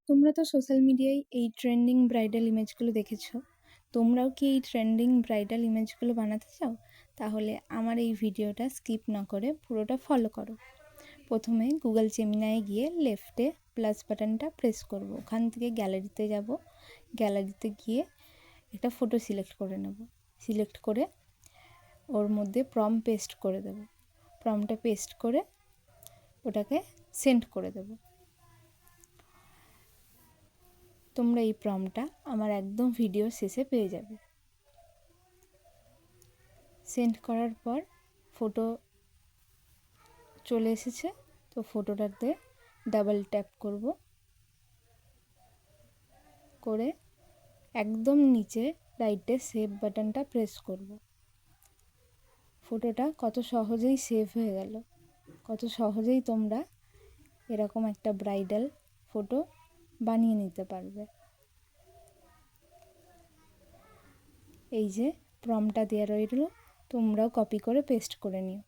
তোমরা তো সোশ্যাল মিডিয়ায় এই ট্রেন্ডিং ব্রাইডাল ইমেজগুলো দেখেছো। তোমরাও কি এই ট্রেন্ডিং ব্রাইডাল ইমেজগুলো বানাতে চাও? তাহলে আমার এই ভিডিওটা স্কিপ না করে পুরোটা ফলো করো। প্রথমে গুগল জেমিনায় গিয়ে লেফটে প্লাস বাটনটা প্রেস করব। ওখান থেকে গ্যালারিতে যাব। গ্যালারিতে গিয়ে একটা ফটো সিলেক্ট করে নেব। সিলেক্ট করে ওর মধ্যে প্রম্পট পেস্ট করে দেব। প্রম্পটটা পেস্ট করে ওটাকে সেন্ড করে দেব। তোমরা এই প্রম্পটটা আমার একদম ভিডিও শেষে পেয়ে যাবে। সেন্ড করার পর ফটো চলে এসেছে। তো ফটোটাতে ডাবল ট্যাপ করব, করে একদম নিচে রাইটে সেভ বাটনটা প্রেস করব। ফটোটা কত সহজেই সেভ হয়ে গেল। কত সহজেই তোমরা এরকম একটা ব্রাইডাল ফটো বানিয়ে নিতে পারবে। এই যে প্রম্পটটা দেওয়া রইল, তোমরাও কপি করে পেস্ট করে নিও।